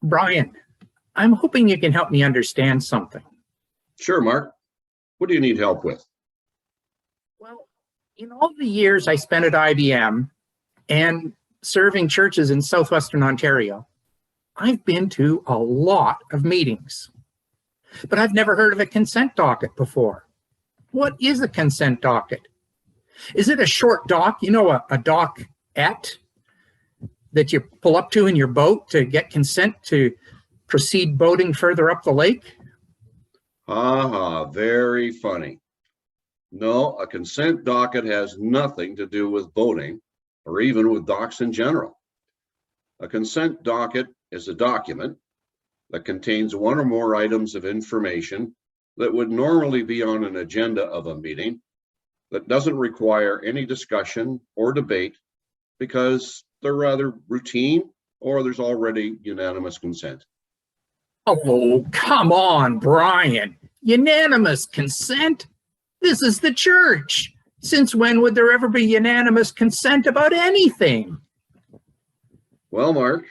Brian, I'm hoping you can help me understand something. Sure, Mark. What do you need help with? Well, in all the years I spent at IBM and serving churches in southwestern Ontario, I've been to a lot of meetings, but I've never heard of a consent docket before. What is a consent docket? Is it a short dock, a docket that you pull up to in your boat to get consent to proceed boating further up the lake? Very funny. No, a consent docket has nothing to do with boating or even with docks in general. A consent docket is a document that contains one or more items of information that would normally be on an agenda of a meeting that doesn't require any discussion or debate because they're rather routine or there's already unanimous consent. Oh, come on, Brian. Unanimous consent? This is the church. Since when would there ever be unanimous consent about anything? Well, Mark,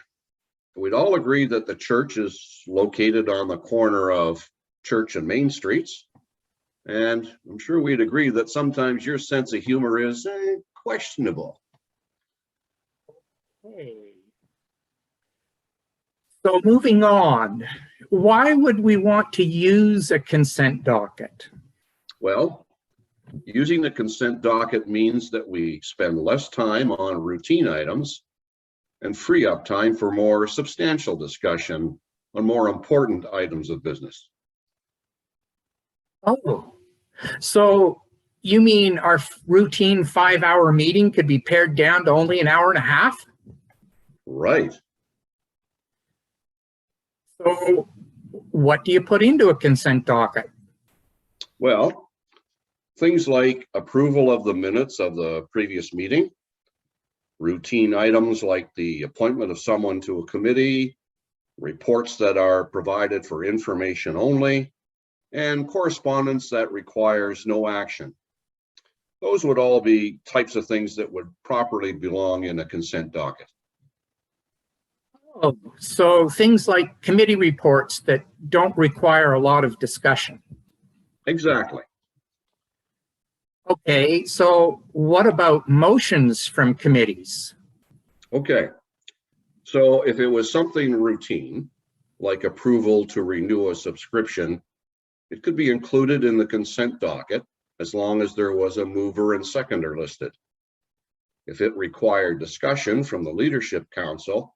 we'd all agree that the church is located on the corner of Church and Main Streets. And I'm sure we'd agree that sometimes your sense of humor is questionable. Hey. So moving on, why would we want to use a consent docket? Well, using the consent docket means that we spend less time on routine items and free up time for more substantial discussion on more important items of business. Oh, so you mean our routine 5-hour meeting could be pared down to only an hour and a half? Right. So what do you put into a consent docket? Well, things like approval of the minutes of the previous meeting, routine items like the appointment of someone to a committee, reports that are provided for information only, and correspondence that requires no action. Those would all be types of things that would properly belong in a consent docket. Oh, so things like committee reports that don't require a lot of discussion. Exactly. Okay, so what about motions from committees? Okay, so if it was something routine, like approval to renew a subscription, it could be included in the consent docket as long as there was a mover and seconder listed. If it required discussion from the Leadership Council,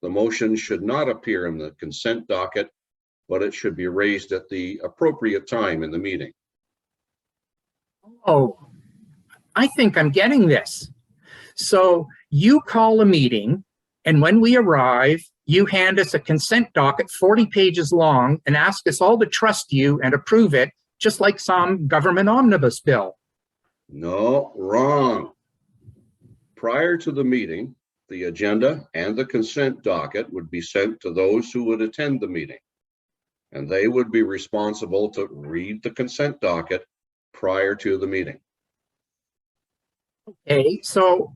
the motion should not appear in the consent docket, but it should be raised at the appropriate time in the meeting. Oh, I think I'm getting this. So you call a meeting, and when we arrive, you hand us a consent docket 40 pages long and ask us all to trust you and approve it, just like some government omnibus bill. No, wrong. Prior to the meeting, the agenda and the consent docket would be sent to those who would attend the meeting, and they would be responsible to read the consent docket prior to the meeting. Okay, so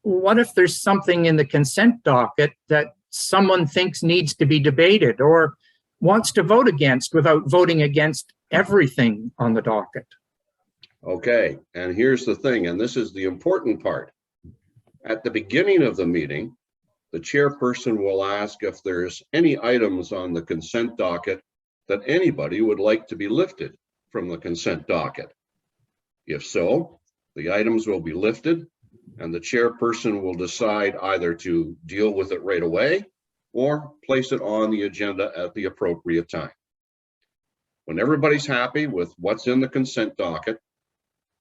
what if there's something in the consent docket that someone thinks needs to be debated or wants to vote against without voting against everything on the docket? Okay, and here's the thing, and this is the important part. At the beginning of the meeting, the chairperson will ask if there's any items on the consent docket that anybody would like to be lifted from the consent docket. If so, the items will be lifted and the chairperson will decide either to deal with it right away or place it on the agenda at the appropriate time. When everybody's happy with what's in the consent docket,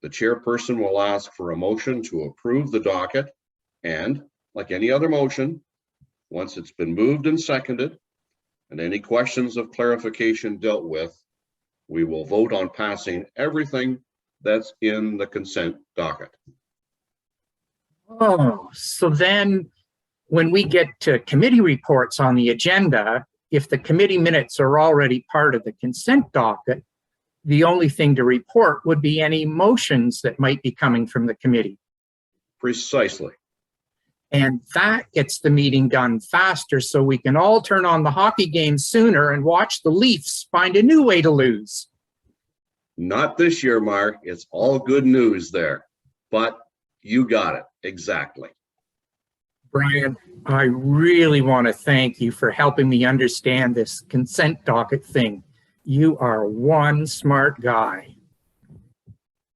the chairperson will ask for a motion to approve the docket, and like any other motion, once it's been moved and seconded and any questions of clarification dealt with, we will vote on passing everything that's in the consent docket. Oh, so then when we get to committee reports on the agenda, if the committee minutes are already part of the consent docket, the only thing to report would be any motions that might be coming from the committee. Precisely. And that gets the meeting done faster so we can all turn on the hockey game sooner and watch the Leafs find a new way to lose. Not this year, Mark. It's all good news there. But you got it. Exactly. Brian, I really want to thank you for helping me understand this consent docket thing. You are one smart guy.